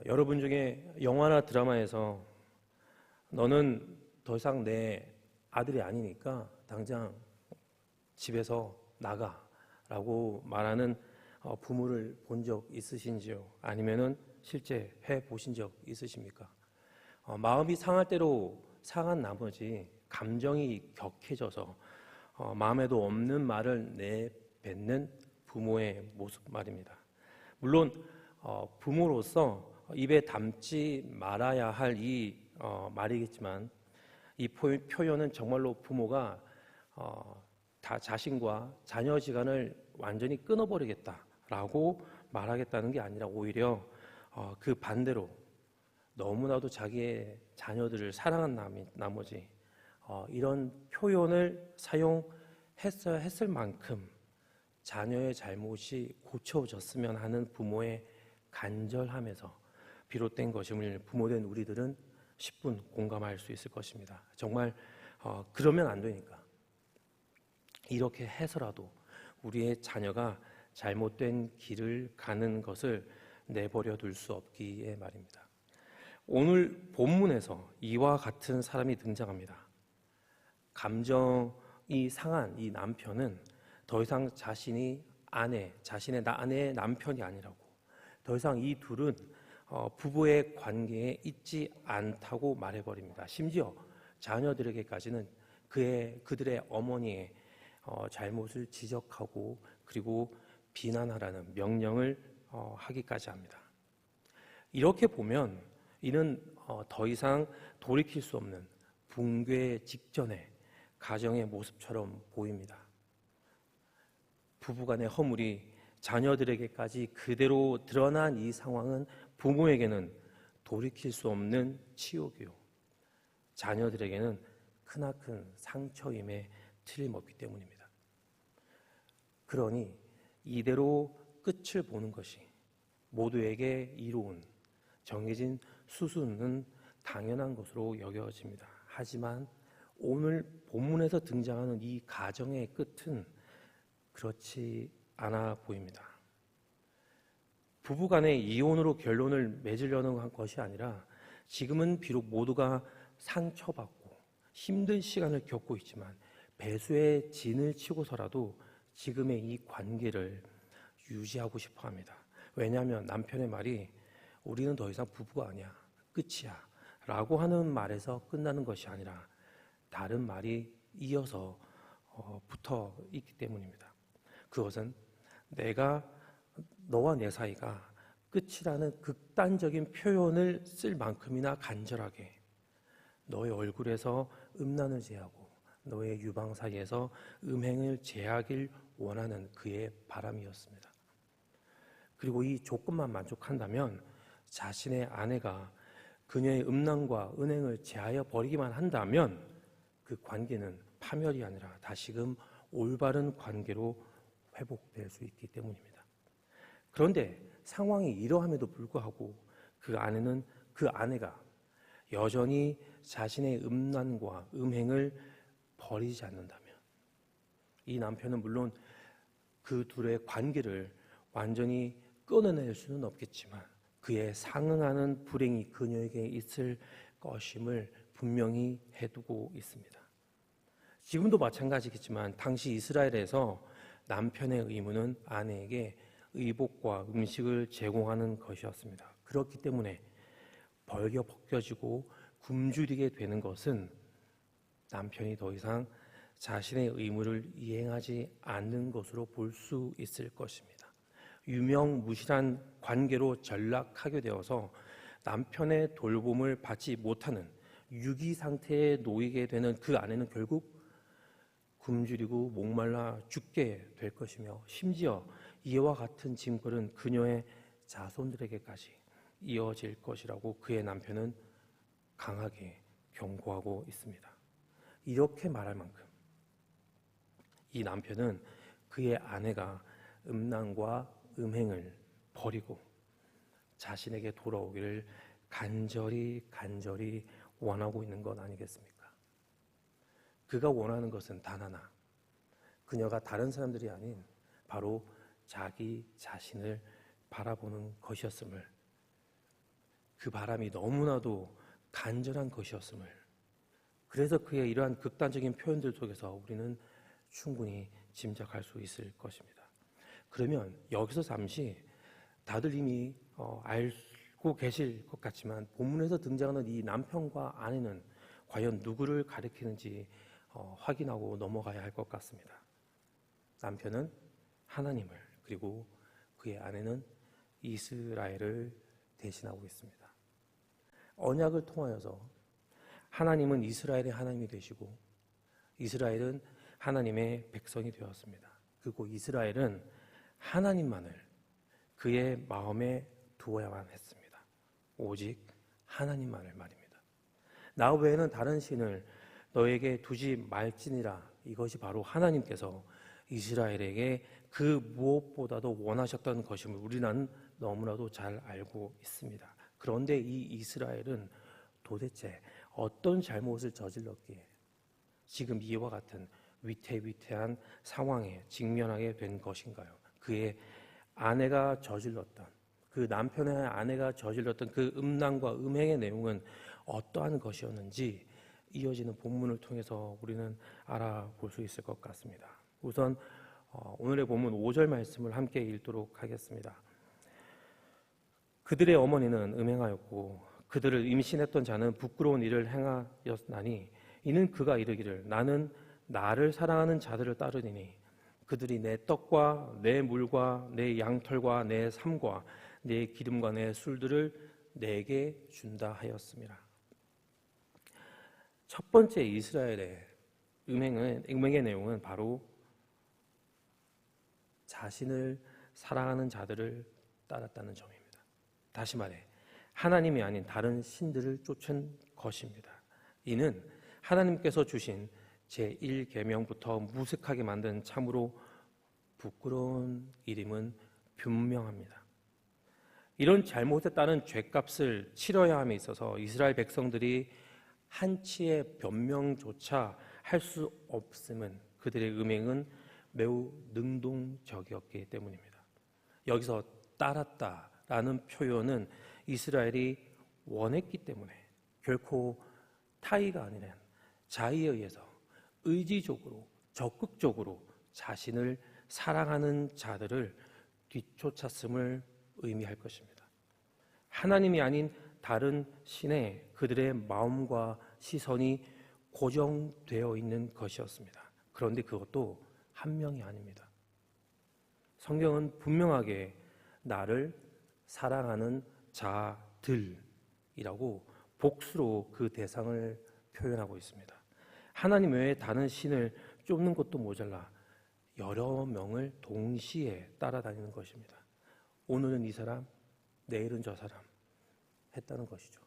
여러분 중에 영화나 드라마에서 너는 더 이상 내 아들이 아니니까 당장 집에서 나가라고 말하는 부모를 본 적 있으신지요? 아니면은 실제 해 보신 적 있으십니까? 마음이 상할 대로 상한 나머지 감정이 격해져서 마음에도 없는 말을 내뱉는 부모의 모습 말입니다. 물론 부모로서 입에 담지 말아야 할 이 말이겠지만 이 표현은 정말로 부모가 다 자신과 자녀 시간을 완전히 끊어버리겠다라고 말하겠다는 게 아니라 오히려 그 반대로 너무나도 자기의 자녀들을 사랑한 나머지 이런 표현을 사용했어야 했을 만큼 자녀의 잘못이 고쳐졌으면 하는 부모의 간절함에서 비롯된 것임을 부모된 우리들은 10분 공감할 수 있을 것입니다. 정말 그러면 안 되니까 이렇게 해서라도 우리의 자녀가 잘못된 길을 가는 것을 내버려 둘 수 없기에 말입니다. 오늘 본문에서 이와 같은 사람이 등장합니다. 감정이 상한 이 남편은 더 이상 자신의 아내의 남편이 아니라고, 더 이상 이 둘은 부부의 관계에 있지 않다고 말해버립니다. 심지어 자녀들에게까지는 그들의 어머니의 잘못을 지적하고 그리고 비난하라는 명령을 하기까지 합니다. 이렇게 보면 이는 더 이상 돌이킬 수 없는 붕괴 직전의 가정의 모습처럼 보입니다. 부부간의 허물이 자녀들에게까지 그대로 드러난 이 상황은 부모에게는 돌이킬 수 없는 치욕이요, 자녀들에게는 크나큰 상처임에 틀림없기 때문입니다. 그러니 이대로 끝을 보는 것이 모두에게 이로운 정해진 수순은 당연한 것으로 여겨집니다. 하지만 오늘 본문에서 등장하는 이 가정의 끝은 그렇지 않아 보입니다. 부부간의 이혼으로 결론을 맺으려는 것이 아니라 지금은 비록 모두가 상처받고 힘든 시간을 겪고 있지만 배수의 진을 치고서라도 지금의 이 관계를 유지하고 싶어 합니다. 왜냐하면 남편의 말이 우리는 더 이상 부부가 아니야, 끝이야 라고 하는 말에서 끝나는 것이 아니라 다른 말이 이어서 붙어 있기 때문입니다. 그것은 너와 내 사이가 끝이라는 극단적인 표현을 쓸 만큼이나 간절하게 너의 얼굴에서 음란을 제하고 너의 유방 사이에서 음행을 제하길 원하는 그의 바람이었습니다. 그리고 이 조건만 만족한다면 자신의 아내가 그녀의 음란과 은행을 제하여 버리기만 한다면 그 관계는 파멸이 아니라 다시금 올바른 관계로 회복될 수 있기 때문입니다. 그런데 상황이 이러함에도 불구하고 그 아내가 여전히 자신의 음란과 음행을 버리지 않는다면 이 남편은 물론 그 둘의 관계를 완전히 끊어낼 수는 없겠지만 그에 상응하는 불행이 그녀에게 있을 것임을 분명히 해두고 있습니다. 지금도 마찬가지겠지만 당시 이스라엘에서 남편의 의무는 아내에게 의복과 음식을 제공하는 것이었습니다. 그렇기 때문에 벗겨지고 굶주리게 되는 것은 남편이 더 이상 자신의 의무를 이행하지 않는 것으로 볼 수 있을 것입니다. 유명무실한 관계로 전락하게 되어서 남편의 돌봄을 받지 못하는 유기 상태에 놓이게 되는 그 아내는 결국 굶주리고 목말라 죽게 될 것이며 심지어 이와 같은 징벌은 그녀의 자손들에게까지 이어질 것이라고 그의 남편은 강하게 경고하고 있습니다. 이렇게 말할 만큼 이 남편은 그의 아내가 음란과 음행을 버리고 자신에게 돌아오기를 간절히 원하고 있는 것 아니겠습니까? 그가 원하는 것은 단 하나, 그녀가 다른 사람들이 아닌 바로 자기 자신을 바라보는 것이었음을 그 바람이 너무나도 간절한 것이었음을, 그래서 그의 이러한 극단적인 표현들 속에서 우리는 충분히 짐작할 수 있을 것입니다. 그러면 여기서 잠시 다들 이미 알고 계실 것 같지만 본문에서 등장하는 이 남편과 아내는 과연 누구를 가리키는지 확인하고 넘어가야 할 것 같습니다. 남편은 하나님을, 그리고 그의 아내는 이스라엘을 대신하고 있습니다. 언약을 통하여서 하나님은 이스라엘의 하나님이 되시고 이스라엘은 하나님의 백성이 되었습니다. 그리고 이스라엘은 하나님만을 그의 마음에 두어야만 했습니다. 오직 하나님만을 말입니다. 나 외에는 다른 신을 너에게 두지 말지니라. 이것이 바로 하나님께서 이스라엘에게 그 무엇보다도 원하셨던 것임을 우리는 너무나도 잘 알고 있습니다. 그런데 이 이스라엘은 도대체 어떤 잘못을 저질렀기에 지금 이와 같은 위태위태한 상황에 직면하게 된 것인가요? 그의 아내가 저질렀던, 그 남편의 아내가 저질렀던 그 음란과 음행의 내용은 어떠한 것이었는지 이어지는 본문을 통해서 우리는 알아볼 수 있을 것 같습니다. 우선 오늘의 본문 5절 말씀을 함께 읽도록 하겠습니다. 그들의 어머니는 음행하였고 그들을 임신했던 자는 부끄러운 일을 행하였나니 이는 그가 이르기를 나는 나를 사랑하는 자들을 따르리니 그들이 내 떡과 내 물과 내 양털과 내 삶과 내 기름과 내 술들을 내게 준다 하였습니다. 첫 번째 이스라엘의 음행의 내용은 바로 자신을 사랑하는 자들을 따랐다는 점입니다. 다시 말해 하나님이 아닌 다른 신들을 쫓은 것입니다. 이는 하나님께서 주신 제1계명부터 무색하게 만든 참으로 부끄러운 일임은 분명합니다. 이런 잘못에 따른 죗값을 치러야 함에 있어서 이스라엘 백성들이 한치의 변명조차 할 수 없음은 그들의 음행은 매우 능동적이었기 때문입니다. 여기서 따랐다라는 표현은 이스라엘이 원했기 때문에 결코 타의가 아니라 자의에 의해서 의지적으로 적극적으로 자신을 사랑하는 자들을 뒤쫓았음을 의미할 것입니다. 하나님이 아닌 다른 신에 그들의 마음과 시선이 고정되어 있는 것이었습니다. 그런데 그것도 한 명이 아닙니다. 성경은 분명하게 나를 사랑하는 자들이라고 복수로 그 대상을 표현하고 있습니다. 하나님 외에 다른 신을 쫓는 것도 모자라 여러 명을 동시에 따라다니는 것입니다. 오늘은 이 사람, 내일은 저 사람 했다는 것이죠.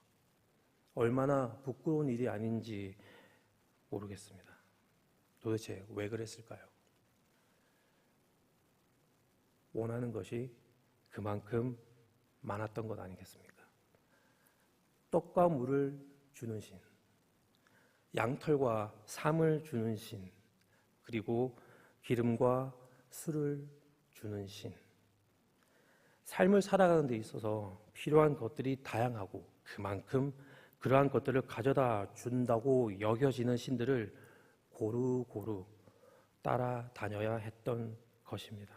얼마나 부끄러운 일이 아닌지 모르겠습니다. 도대체 왜 그랬을까요? 원하는 것이 그만큼 많았던 것 아니겠습니까? 떡과 물을 주는 신, 양털과 삶을 주는 신, 그리고 기름과 술을 주는 신. 삶을 살아가는 데 있어서 필요한 것들이 다양하고 그만큼 그러한 것들을 가져다 준다고 여겨지는 신들을 고루고루 따라다녀야 했던 것입니다.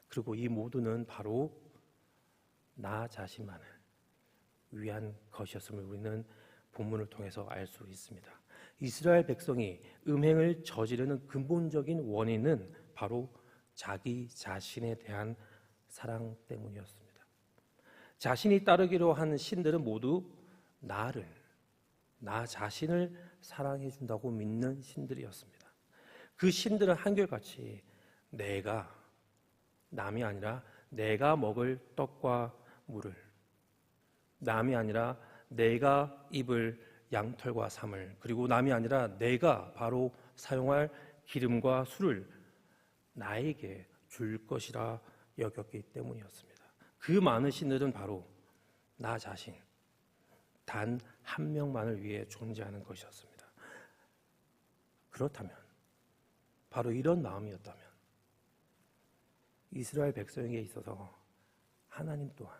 그리고 이 모두는 바로 나 자신만을 위한 것이었음을 우리는 본문을 통해서 알 수 있습니다. 이스라엘 백성이 음행을 저지르는 근본적인 원인은 바로 자기 자신에 대한 사랑 때문이었습니다. 자신이 따르기로 한 신들은 모두 나 자신을 사랑해 준다고 믿는 신들이었습니다. 그 신들은 한결같이 남이 아니라 내가 먹을 떡과 물을, 남이 아니라 내가 입을 양털과 삶을, 그리고 남이 아니라 내가 바로 사용할 기름과 술을 나에게 줄 것이라 여겼기 때문이었습니다. 그 많은 신들은 바로 나 자신, 단 한 명만을 위해 존재하는 것이었습니다. 그렇다면, 바로 이런 마음이었다면 이스라엘 백성에게 있어서 하나님 또한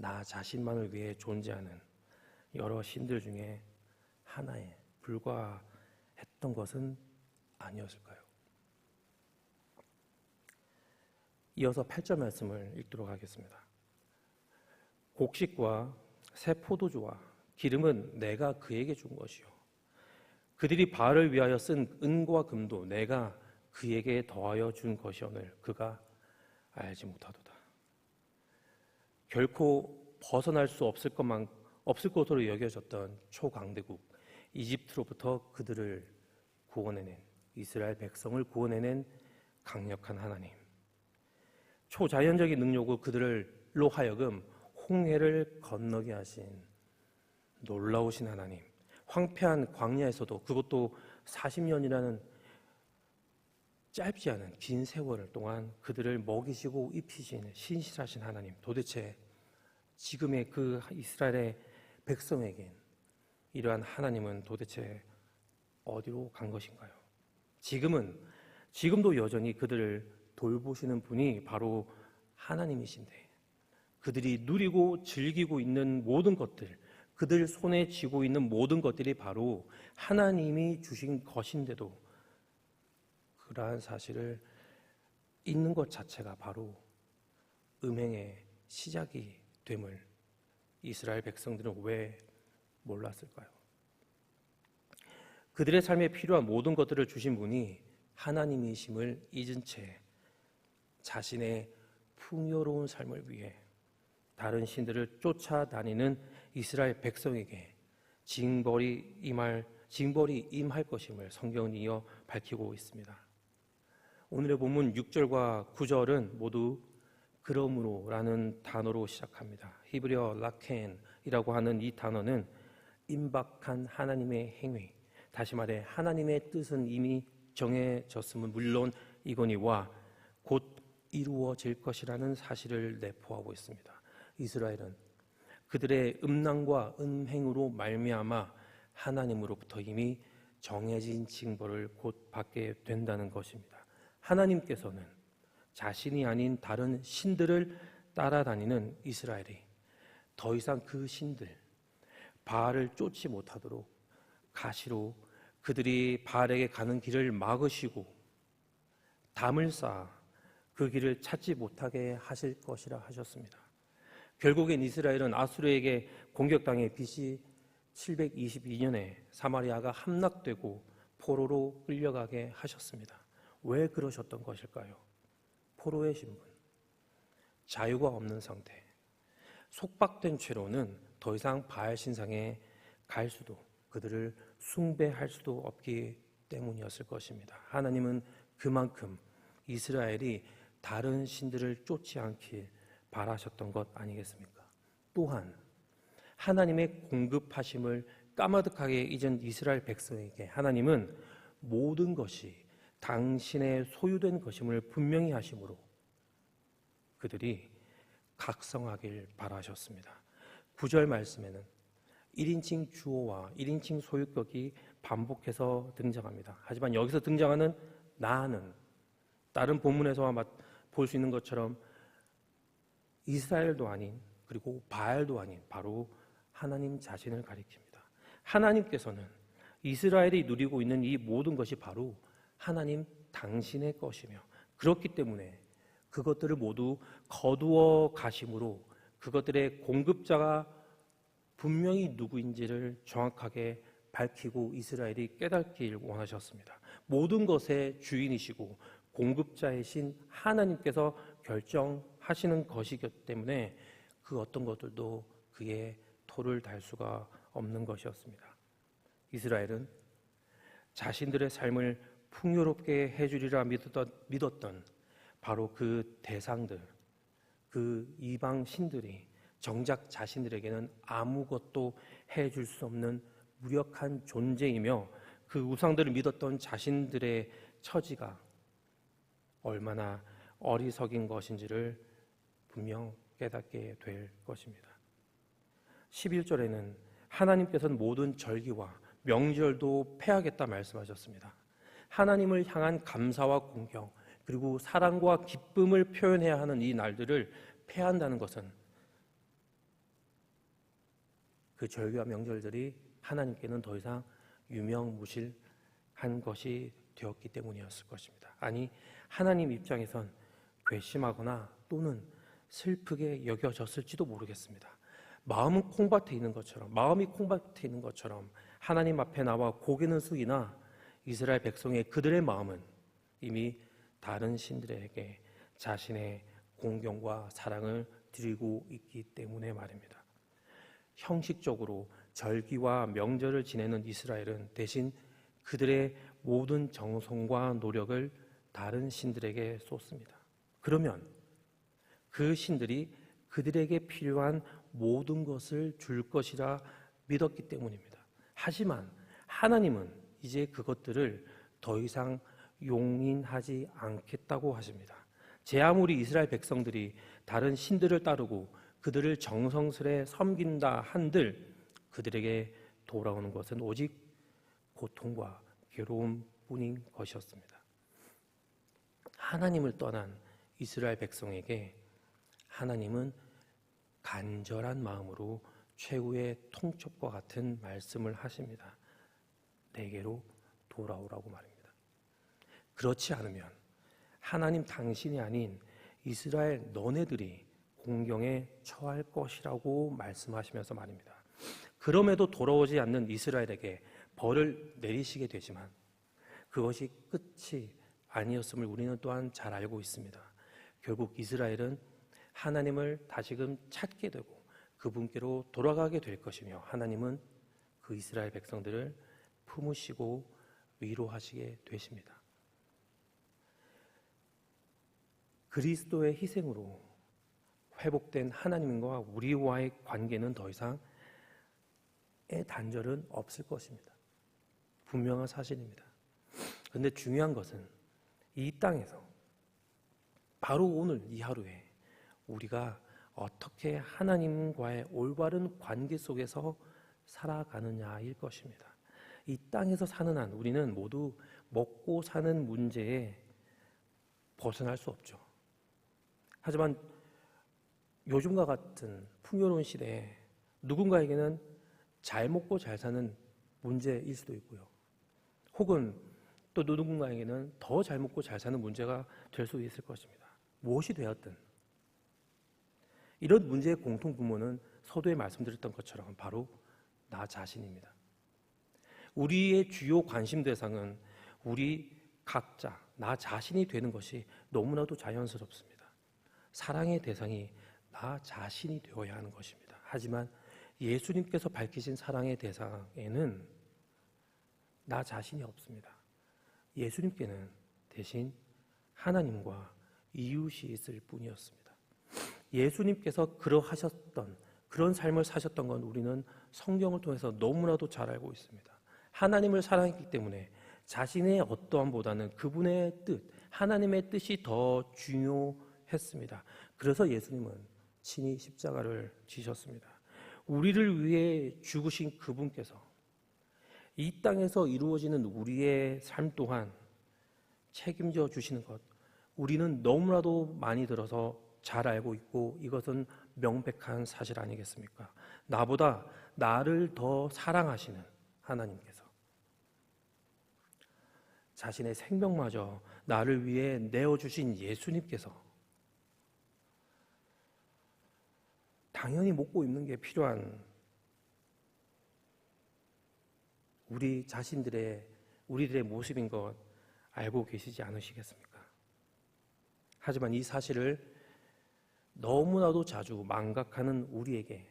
나 자신만을 위해 존재하는 여러 신들 중에 하나에 불과했던 것은 아니었을까요? 이어서 8절 말씀을 읽도록 하겠습니다. 곡식과 새 포도주와 기름은 내가 그에게 준 것이요 그들이 바알을 위하여 쓴 은과 금도 내가 그에게 더하여 준 것이오늘 그가 알지 못하도다. 결코 벗어날 수 없을 것으로 여겨졌던 초강대국 이집트로부터 그들을 구원해낸 이스라엘 백성을 구원해낸 강력한 하나님, 초자연적인 능력으로 그들로 하여금 홍해를 건너게 하신 놀라우신 하나님, 황폐한 광야에서도 그것도 40년이라는 짧지 않은 긴 세월 동안 그들을 먹이시고 입히신 신실하신 하나님, 도대체 지금의 그 이스라엘의 백성에겐 이러한 하나님은 도대체 어디로 간 것인가요? 지금도 여전히 그들을 돌보시는 분이 바로 하나님이신데 그들이 누리고 즐기고 있는 모든 것들, 그들 손에 쥐고 있는 모든 것들이 바로 하나님이 주신 것인데도 그러한 사실을 잊는 것 자체가 바로 음행의 시작이 됨을 이스라엘 백성들은 왜 몰랐을까요? 그들의 삶에 필요한 모든 것들을 주신 분이 하나님이심을 잊은 채 자신의 풍요로운 삶을 위해 다른 신들을 쫓아다니는 이스라엘 백성에게 징벌이 임할 것임을 성경은 이어 밝히고 있습니다. 오늘의 본문 6절과 9절은 모두 그러므로라는 단어로 시작합니다. 히브리어 라켄이라고 하는 이 단어는 임박한 하나님의 행위, 다시 말해 하나님의 뜻은 이미 정해졌음은 물론 이거니와 곧 이루어질 것이라는 사실을 내포하고 있습니다. 이스라엘은 그들의 음란과 음행으로 말미암아 하나님으로부터 이미 정해진 징벌을 곧 받게 된다는 것입니다. 하나님께서는 자신이 아닌 다른 신들을 따라다니는 이스라엘이 더 이상 그 신들 바알을 쫓지 못하도록 가시로 그들이 바알에게 가는 길을 막으시고 담을 쌓아 그 길을 찾지 못하게 하실 것이라 하셨습니다. 결국엔 이스라엘은 아수르에게 공격당해 BC 722년에 사마리아가 함락되고 포로로 끌려가게 하셨습니다. 왜 그러셨던 것일까요? 포로의 신분, 자유가 없는 상태, 속박된 채로는 더 이상 바알 신상에 갈 수도 그들을 숭배할 수도 없기 때문이었을 것입니다. 하나님은 그만큼 이스라엘이 다른 신들을 쫓지 않길 바라셨던 것 아니겠습니까? 또한 하나님의 공급하심을 까마득하게 잊은 이스라엘 백성에게 하나님은 모든 것이 당신의 소유된 것임을 분명히 하심으로 그들이 각성하길 바라셨습니다. 9절 말씀에는 1인칭 주어와 1인칭 소유격이 반복해서 등장합니다. 하지만 여기서 등장하는 나는 다른 본문에서 볼 수 있는 것처럼 이스라엘도 아닌 그리고 바알도 아닌 바로 하나님 자신을 가리킵니다. 하나님께서는 이스라엘이 누리고 있는 이 모든 것이 바로 하나님 당신의 것이며 그렇기 때문에 그것들을 모두 거두어 가심으로 그것들의 공급자가 분명히 누구인지를 정확하게 밝히고 이스라엘이 깨닫길 원하셨습니다. 모든 것의 주인이시고 공급자이신 하나님께서 결정하시는 것이기 때문에 그 어떤 것들도 그의 토를 달 수가 없는 것이었습니다. 이스라엘은 자신들의 삶을 풍요롭게 해주리라 믿었던 바로 그 대상들, 그 이방 신들이 정작 자신들에게는 아무것도 해줄 수 없는 무력한 존재이며 그 우상들을 믿었던 자신들의 처지가 얼마나 어리석인 것인지를 분명 깨닫게 될 것입니다. 11절에는 하나님께서는 모든 절기와 명절도 폐하겠다 말씀하셨습니다. 하나님을 향한 감사와 공경 그리고 사랑과 기쁨을 표현해야 하는 이 날들을 폐한다는 것은 그 절기와 명절들이 하나님께는 더 이상 유명무실한 것이 되었기 때문이었을 것입니다. 아니, 하나님 입장에선 괘씸하거나 또는 슬프게 여겨졌을지도 모르겠습니다. 마음이 콩밭에 있는 것처럼 하나님 앞에 나와 고개는 숙이나 이스라엘 백성의 그들의 마음은 이미 다른 신들에게 자신의 공경과 사랑을 드리고 있기 때문에 말입니다. 형식적으로 절기와 명절을 지내는 이스라엘은 대신 그들의 모든 정성과 노력을 다른 신들에게 쏟습니다. 그러면 그 신들이 그들에게 필요한 모든 것을 줄 것이라 믿었기 때문입니다. 하지만 하나님은 이제 그것들을 더 이상 용인하지 않겠다고 하십니다. 제 아무리 이스라엘 백성들이 다른 신들을 따르고 그들을 정성스레 섬긴다 한들 그들에게 돌아오는 것은 오직 고통과 괴로움 뿐인 것이었습니다. 하나님을 떠난 이스라엘 백성에게 하나님은 간절한 마음으로 최후의 통첩과 같은 말씀을 하십니다. 내게로 돌아오라고 말입니다. 그렇지 않으면 하나님 당신이 아닌 이스라엘 너네들이 공경에 처할 것이라고 말씀하시면서 말입니다. 그럼에도 돌아오지 않는 이스라엘에게 벌을 내리시게 되지만 그것이 끝이 아니었음을 우리는 또한 잘 알고 있습니다. 결국 이스라엘은 하나님을 다시금 찾게 되고 그분께로 돌아가게 될 것이며 하나님은 그 이스라엘 백성들을 품으시고 위로하시게 되십니다. 그리스도의 희생으로 회복된 하나님과 우리와의 관계는 더 이상의 단절은 없을 것입니다. 분명한 사실입니다. 그런데 중요한 것은 이 땅에서 바로 오늘 이 하루에 우리가 어떻게 하나님과의 올바른 관계 속에서 살아가느냐일 것입니다. 이 땅에서 사는 한 우리는 모두 먹고 사는 문제에 벗어날 수 없죠. 하지만 요즘과 같은 풍요로운 시대에 누군가에게는 잘 먹고 잘 사는 문제일 수도 있고요. 혹은 또 누군가에게는 더 잘 먹고 잘 사는 문제가 될 수 있을 것입니다. 무엇이 되었든 이런 문제의 공통분모는 서두에 말씀드렸던 것처럼 바로 나 자신입니다. 우리의 주요 관심 대상은 우리 각자 나 자신이 되는 것이 너무나도 자연스럽습니다. 사랑의 대상이 나 자신이 되어야 하는 것입니다. 하지만 예수님께서 밝히신 사랑의 대상에는 나 자신이 없습니다. 예수님께는 대신 하나님과 이웃이 있을 뿐이었습니다. 예수님께서 그러하셨던 그런 삶을 사셨던 건 우리는 성경을 통해서 너무나도 잘 알고 있습니다. 하나님을 사랑했기 때문에 자신의 어떠함보다는 그분의 뜻, 하나님의 뜻이 더 중요했습니다. 그래서 예수님은 친히 십자가를 지셨습니다. 우리를 위해 죽으신 그분께서 이 땅에서 이루어지는 우리의 삶 또한 책임져 주시는 것, 우리는 너무나도 많이 들어서 잘 알고 있고 이것은 명백한 사실 아니겠습니까? 나보다 나를 더 사랑하시는 하나님께서 자신의 생명마저 나를 위해 내어주신 예수님께서 당연히 먹고 입는 게 필요한 우리들의 모습인 것 알고 계시지 않으시겠습니까? 하지만 이 사실을 너무나도 자주 망각하는 우리에게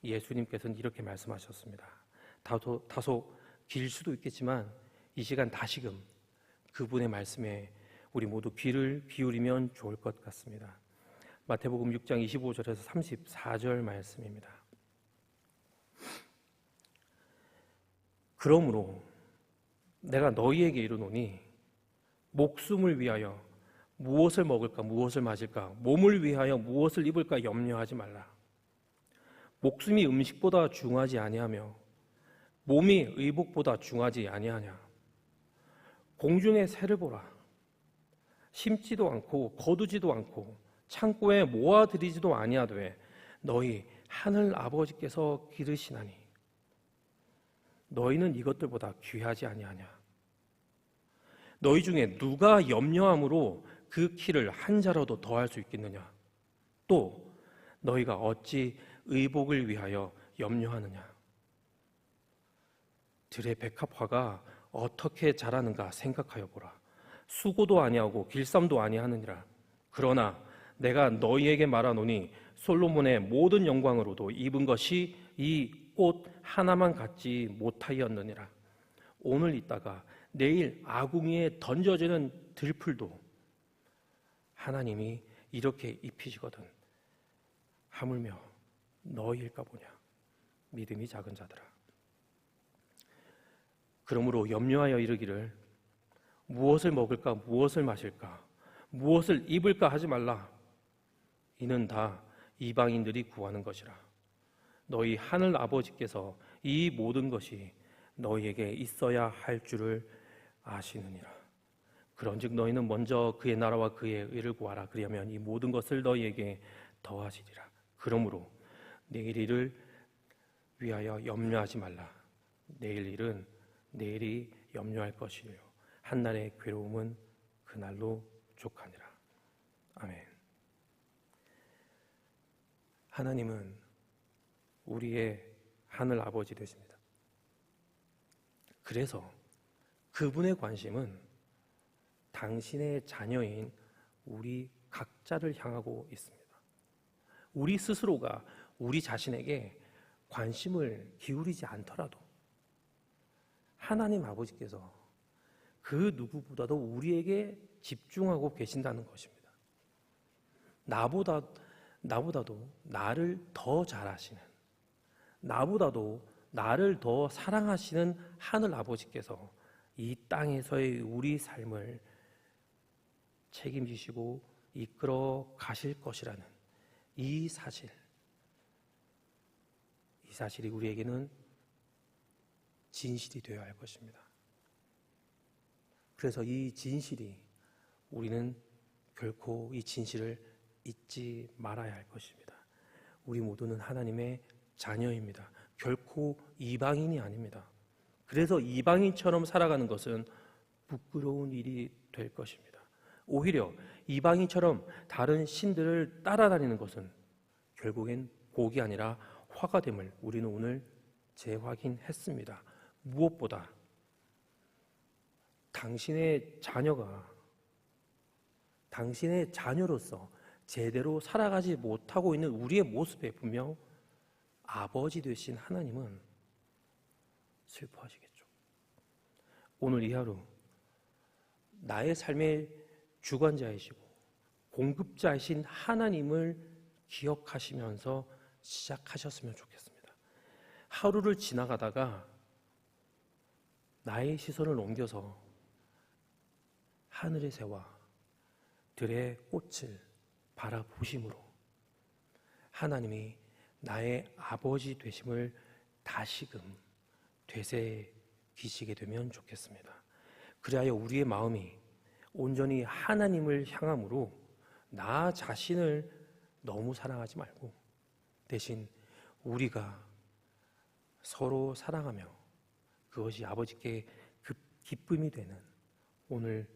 예수님께서는 이렇게 말씀하셨습니다. 다소 길 수도 있겠지만 이 시간 다시금 그분의 말씀에 우리 모두 귀를 기울이면 좋을 것 같습니다. 마태복음 6장 25절에서 34절 말씀입니다. 그러므로 내가 너희에게 이르노니 목숨을 위하여 무엇을 먹을까 무엇을 마실까 몸을 위하여 무엇을 입을까 염려하지 말라. 목숨이 음식보다 중하지 아니하며 몸이 의복보다 중하지 아니하냐. 공중의 새를 보라. 심지도 않고 거두지도 않고 창고에 모아들이지도 아니하되 너희 하늘 아버지께서 기르시나니 너희는 이것들보다 귀하지 아니하냐. 너희 중에 누가 염려함으로 그 키를 한 자라도 더할 수 있겠느냐. 또 너희가 어찌 의복을 위하여 염려하느냐. 들의 백합화가 어떻게 자라는가 생각하여 보라. 수고도 아니하고 길쌈도 아니하느니라. 그러나 내가 너희에게 말하노니 솔로몬의 모든 영광으로도 입은 것이 이 옷 하나만 갖지 못하였느니라. 오늘 있다가 내일 아궁이에 던져지는 들풀도 하나님이 이렇게 입히시거든. 하물며 너희일까 보냐. 믿음이 작은 자들아. 그러므로 염려하여 이르기를 무엇을 먹을까 무엇을 마실까 무엇을 입을까 하지 말라. 이는 다 이방인들이 구하는 것이라. 너희 하늘 아버지께서 이 모든 것이 너희에게 있어야 할 줄을 아시느니라. 그런즉 너희는 먼저 그의 나라와 그의 의를 구하라. 그리하면 이 모든 것을 너희에게 더하시리라. 그러므로 내일 일을 위하여 염려하지 말라. 내일 일은 내일이 염려할 것이요 한날의 괴로움은 그날로 족하니라. 아멘. 하나님은 우리의 하늘 아버지 되십니다. 그래서 그분의 관심은 당신의 자녀인 우리 각자를 향하고 있습니다. 우리 스스로가 우리 자신에게 관심을 기울이지 않더라도 하나님 아버지께서 그 누구보다도 우리에게 집중하고 계신다는 것입니다. 나보다도 나를 더 잘 아시는, 나보다도 나를 더 사랑하시는 하늘 아버지께서 이 땅에서의 우리 삶을 책임지시고 이끌어 가실 것이라는 이 사실이 우리에게는 진실이 되어야 할 것입니다. 그래서 이 진실이 우리는 결코 이 진실을 잊지 말아야 할 것입니다. 우리 모두는 하나님의 자녀입니다. 결코 이방인이 아닙니다. 그래서 이방인처럼 살아가는 것은 부끄러운 일이 될 것입니다. 오히려 이방인처럼 다른 신들을 따라다니는 것은 결국엔 복이 아니라 화가 됨을 우리는 오늘 재확인했습니다. 무엇보다 당신의 자녀가 당신의 자녀로서 제대로 살아가지 못하고 있는 우리의 모습에 분명 아버지 되신 하나님은 슬퍼하시겠죠. 오늘 이 하루 나의 삶의 주관자이시고 공급자이신 하나님을 기억하시면서 시작하셨으면 좋겠습니다. 하루를 지나가다가 나의 시선을 옮겨서 하늘의 새와 들의 꽃을 바라보심으로 하나님이 나의 아버지 되심을 다시금 되새기시게 되면 좋겠습니다. 그리하여 우리의 마음이 온전히 하나님을 향함으로 나 자신을 너무 사랑하지 말고 대신 우리가 서로 사랑하며 그것이 아버지께 기쁨이 되는 오늘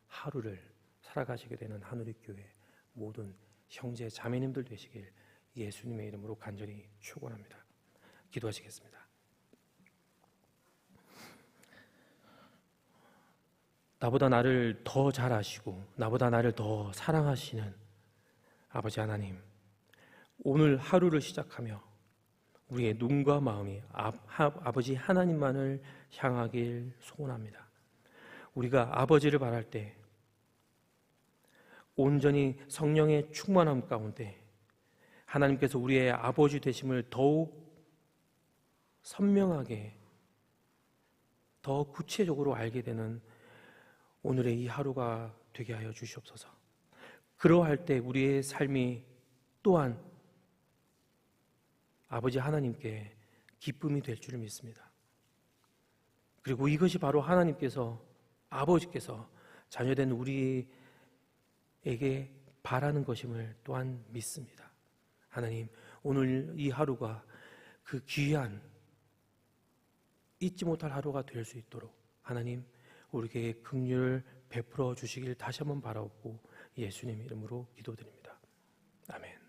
하루를 살아가시게 되는 하늘의 교회 모든 형제 자매님들 되시길 예수님의 이름으로 간절히 축원합니다. 기도하시겠습니다. 나보다 나를 더 잘 아시고 나보다 나를 더 사랑하시는 아버지 하나님, 오늘 하루를 시작하며 우리의 눈과 마음이 아버지 하나님만을 향하길 소원합니다. 우리가 아버지를 바랄 때 온전히 성령의 충만함 가운데 하나님께서 우리의 아버지 되심을 더욱 선명하게 더 구체적으로 알게 되는 오늘의 이 하루가 되게 하여 주시옵소서. 그러할 때 우리의 삶이 또한 아버지 하나님께 기쁨이 될 줄을 믿습니다. 그리고 이것이 바로 하나님께서 아버지께서 자녀된 우리에게 바라는 것임을 또한 믿습니다. 하나님, 오늘 이 하루가 그 귀한 잊지 못할 하루가 될 수 있도록 하나님 우리에게 긍휼을 베풀어 주시길 다시 한번 바라옵고 예수님 이름으로 기도드립니다. 아멘.